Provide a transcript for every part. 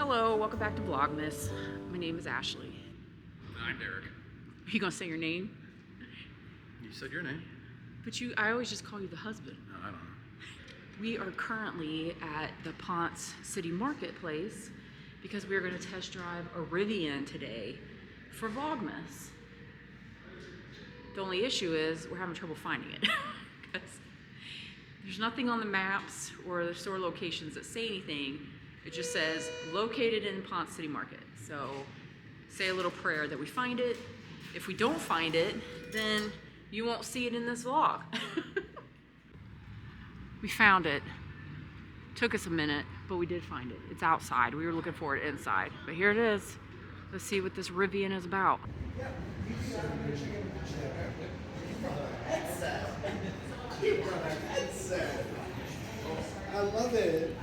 Hello, welcome back to Vlogmas. My name is Ashley. I'm Derek. Are you gonna say your name? You said your name? But I always just call you the husband. No, I don't know. We are currently at the Ponce City Marketplace because we are gonna test drive a Rivian today for Vlogmas. The only issue is we're having trouble finding it because there's nothing on the maps or the store locations that say anything. It just says located in Ponce City Market. So say a little prayer that we find it. If we don't find it, then you won't see it in this vlog. We found it. Took us a minute, but we did find it. It's outside. We were looking for it inside, but here it is. Let's see what this Rivian is about. I love it.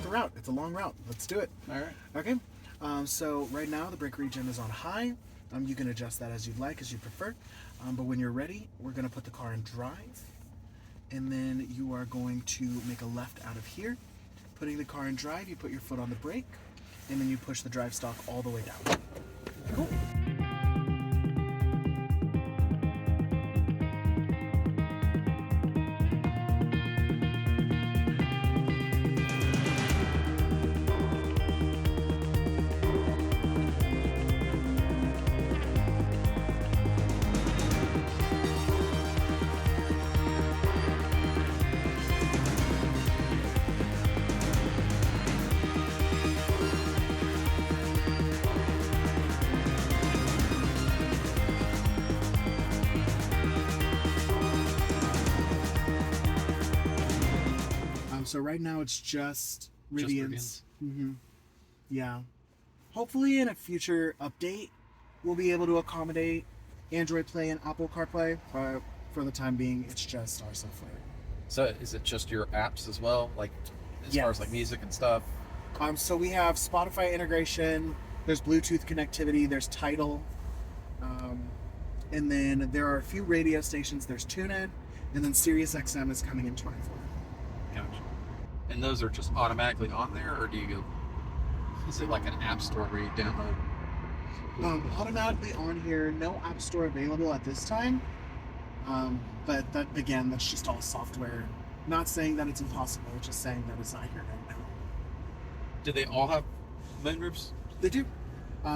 Route. It's a long route. Let's do it. All right. Okay. So right now the brake regen is on high. You can adjust that as you'd like, as you prefer. But when you're ready, we're going to put the car in drive. And then you are going to make a left out of here. Putting the car in drive, you put your foot on the brake. And then you push the drive stalk all the way down. Cool. So right now it's just Rivians. Yeah. Hopefully in a future update, we'll be able to accommodate Android Play and Apple CarPlay. But for the time being, it's just our software. So is it just your apps as well? Like as far as like music and stuff? So we have Spotify integration. There's Bluetooth connectivity. There's Tidal. And then there are a few radio stations. There's TuneIn. And then Sirius XM is coming in 24. Gotcha. And those are just automatically on there, or is it like an app store where you download? Automatically on here, no app store available at this time. But that, again, that's just all software. Not saying that it's impossible, just saying that it's not here right now. Do they all have moonroofs? They do.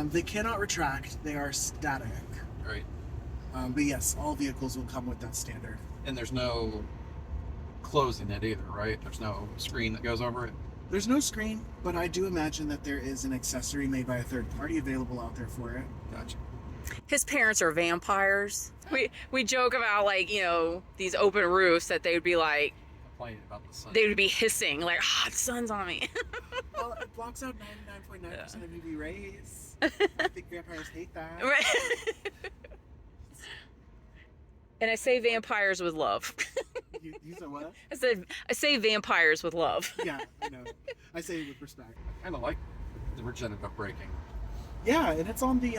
They cannot retract. They are static. Right. But yes, all vehicles will come with that standard. And there's no closing it either, right? There's no screen that goes over it? There's no screen, but I do imagine that there is an accessory made by a third party available out there for it. Gotcha. His parents are vampires. We joke about, like, you know, these open roofs that they would be like, Complaining about the sun. they would be hissing like, the sun's on me. Well, it blocks out 99.9% of UV rays. I think vampires hate that. Right. And I say vampires with love. You said what? I say vampires with love. Yeah, I know. I say it with respect. I kind of like the regenerative braking. Yeah, and it's on the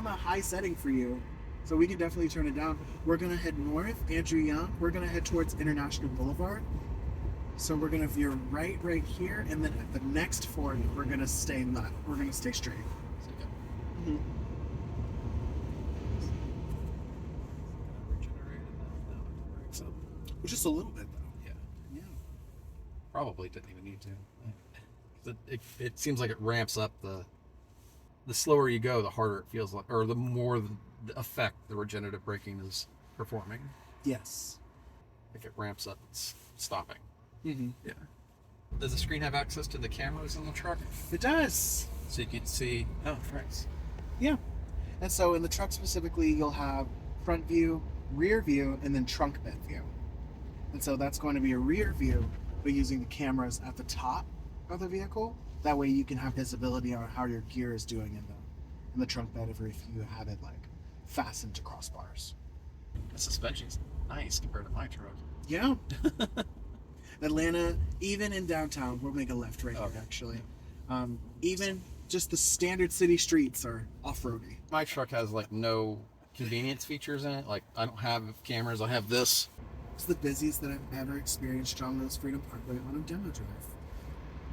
high setting for you, so we can definitely turn it down. We're gonna head north, Andrew Young. We're gonna head towards International Boulevard. So we're gonna veer right here, and then at the next fork, we're gonna stay left. We're gonna stay straight. Mm-hmm. Just a little bit, though. Yeah. Yeah. Probably didn't even need to. It seems like it ramps up the slower you go, the harder it feels like, or the more the effect the regenerative braking is performing. Yes. Like it ramps up, it's stopping. Mm-hmm. Yeah. Does the screen have access to the cameras in the truck? It does. So you can see. Oh, nice. Yeah. And so in the truck specifically, you'll have front view, rear view, and then trunk bed view. And so that's going to be a rear view, but using the cameras at the top of the vehicle. That way you can have visibility on how your gear is doing in the trunk bed if you have it like fastened to crossbars. The suspension's nice compared to my truck. Yeah. Atlanta, even in downtown, we'll make a left right here Okay. actually. Even just the standard city streets are off-roady. My truck has like no convenience features in it. Like I don't have cameras. I have this. It's the busiest that I've ever experienced John Lewis Freedom Parkway on a demo drive.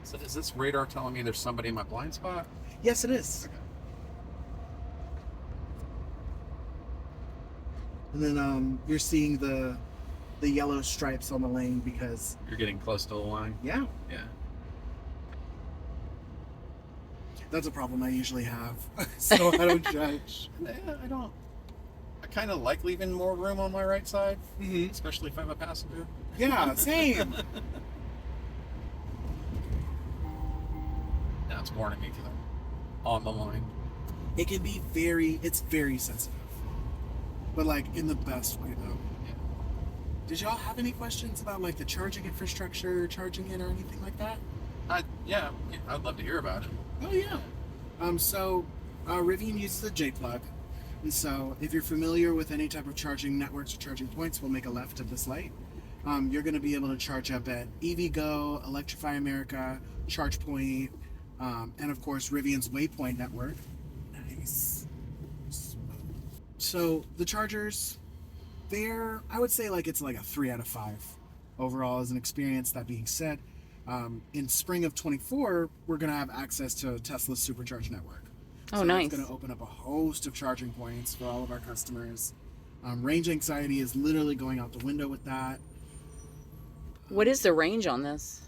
So is this radar telling me there's somebody in my blind spot? Yes, it is. Okay. And then you're seeing the yellow stripes on the lane because You're getting close to the line. yeah, Yeah. that's a problem I usually have. So I don't judge. Yeah, I don't. I kind of like leaving more room on my right side, Mm-hmm. especially if I'm a passenger. Yeah, same. Now it's warning me because I'm on the line. It can be it's very sensitive. But like in the best way though. Yeah. Did y'all have any questions about like the charging infrastructure, charging it or anything like that? Yeah, I'd love to hear about it. Oh yeah. So Rivian uses the J plug. And so if you're familiar with any type of charging networks or charging points, we'll make a left at this light. You're going to be able to charge up at EVgo, Electrify America, ChargePoint, and of course Rivian's Waypoint network. Nice. So the chargers, I would say like it's like a 3 out of 5 overall as an experience. That being said, in spring of 24, we're going to have access to Tesla's Supercharge network. Oh, So nice. It's going to open up a host of charging points for all of our customers. Range anxiety is literally going out the window with that. What is the range on this?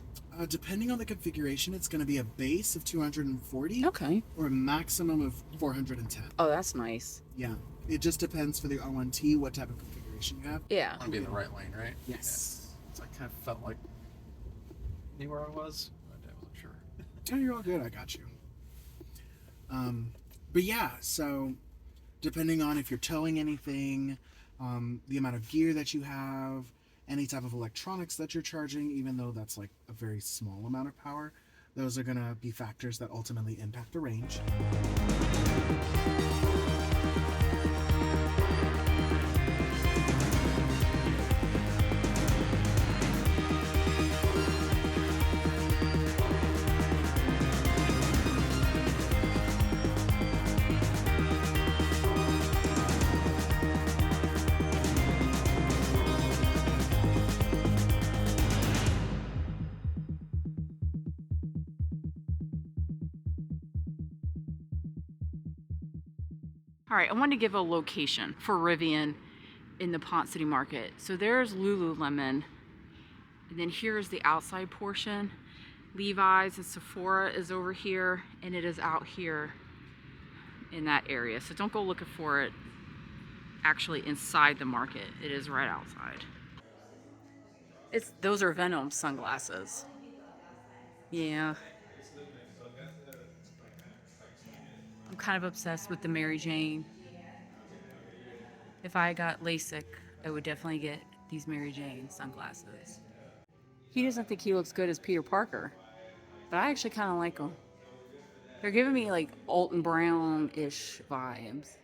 Depending on the configuration, it's going to be a base of 240 Okay. or a maximum of 410. Oh, that's nice. Yeah. It just depends for the R1T what type of configuration you have. Yeah. I want to be in the right lane, right? Yes. Yeah. So I kind of felt like I knew where I was, but I wasn't sure. Oh, you're all good. I got you. But yeah, so depending on if you're towing anything, the amount of gear that you have, any type of electronics that you're charging, even though that's like a very small amount of power, those are going to be factors that ultimately impact the range. All right, I wanted to give a location for Rivian in the Pont City Market. So there's Lululemon, and then here's the outside portion. Levi's and Sephora is over here, and it is out here in that area. So don't go looking for it actually inside the market. It is right outside. Those are Venom sunglasses. Yeah. I'm kind of obsessed with the Mary Jane. If I got LASIK, I would definitely get these Mary Jane sunglasses. He doesn't think he looks good as Peter Parker, but I actually kind of like them. They're giving me like Alton Brown-ish vibes.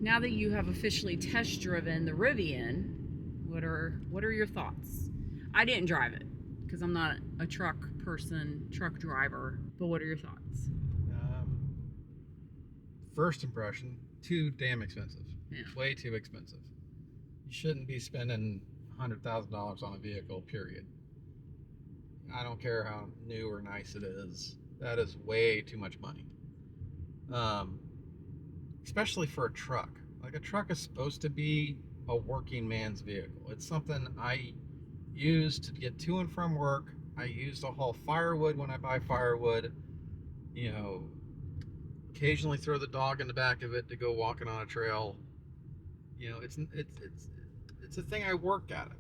Now that you have officially test driven the Rivian, what are your thoughts? I didn't drive it because I'm not a truck driver, but what are your thoughts? First impression, too damn expensive. Yeah. Way too expensive. You shouldn't be spending $100,000 on a vehicle, period. I don't care how new or nice it is. That is way too much money. Especially for a truck. Like, a truck is supposed to be a working man's vehicle. It's something I use to get to and from work I use to haul firewood when I buy firewood. You know, occasionally throw the dog in the back of it to go walking on a trail. You know, it's a thing I work out of.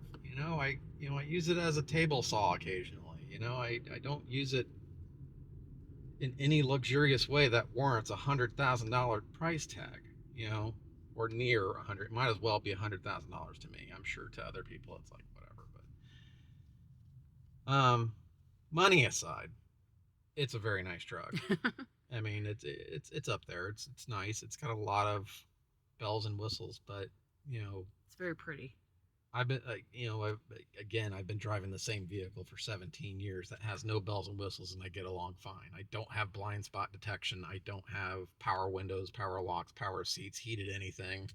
I use it as a table saw occasionally. I don't use it in any luxurious way that warrants $100,000 price tag. Or near 100. It might as well be $100,000 to me. I'm sure to other people it's like whatever. But money aside, it's a very nice truck. I mean, it's up there. It's nice. It's got a lot of bells and whistles, but it's very pretty. I've been I've been driving the same vehicle for 17 years that has no bells and whistles, and I get along fine. I don't have blind spot detection. I don't have power windows, power locks, power seats, heated anything.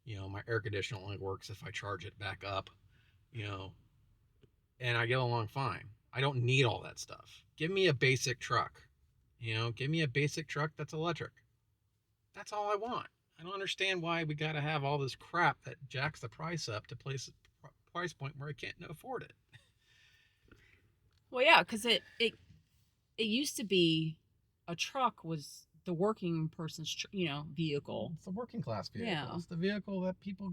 My air conditioner only works if I charge it back up. And I get along fine. I don't need all that stuff. Give me a basic truck. Give me a basic truck that's electric. That's all I want. I don't understand why we got to have all this crap that jacks the price up to place a price point where I can't afford it. Well, yeah, because it used to be a truck was the working person's vehicle. It's the working class vehicle. Yeah. It's the vehicle that people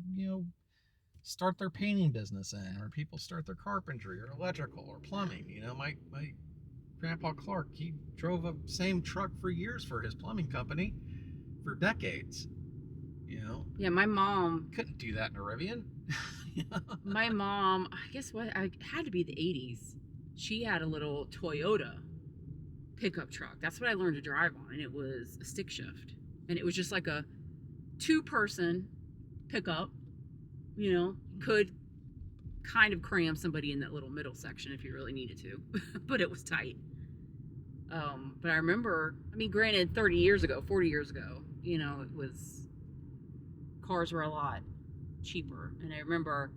start their painting business in, or people start their carpentry or electrical or plumbing. My grandpa Clark, he drove a same truck for years for his plumbing company for decades. Yeah, my mom couldn't do that in a Rivian. My mom, I guess I had to be the 80s. She had a little Toyota pickup truck. That's what I learned to drive on, and it was a stick shift. And it was just like a 2-person pickup. Could kind of cram somebody in that little middle section if you really needed to, but it was tight. But I remember, granted, 30 years ago, 40 years ago, cars were a lot cheaper. And I remember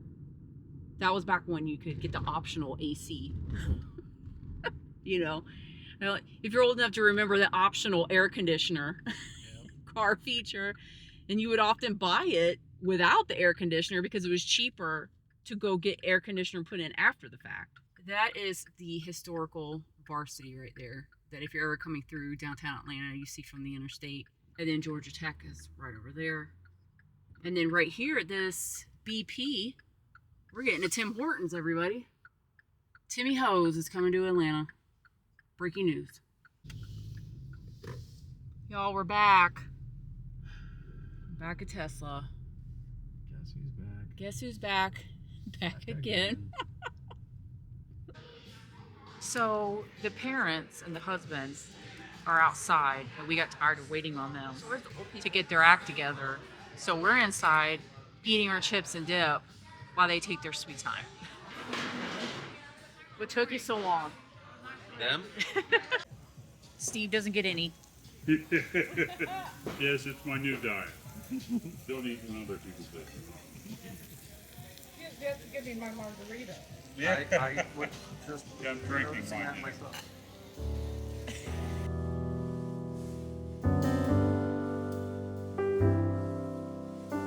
that was back when you could get the optional AC. If you're old enough to remember the optional air conditioner car feature, and you would often buy it without the air conditioner because it was cheaper to go get air conditioner put in after the fact. That is the historical varsity right there, that if you're ever coming through downtown Atlanta, you see from the interstate. And then Georgia Tech is right over there. And then right here at this BP, we're getting to Tim Hortons, everybody. Timmy Hose is coming to Atlanta. Breaking news. Y'all, we're back. Back at Tesla. Guess who's back? Guess who's back? Back again. So the parents and the husbands are outside, and we got tired of waiting on them to get their act together. So we're inside eating our chips and dip while they take their sweet time. What took you so long? Them? Steve doesn't get any. Yes, it's my new diet. Don't eat in other people's business. You have to give me my margarita. I would just Yeah, I'm drinking mine. myself.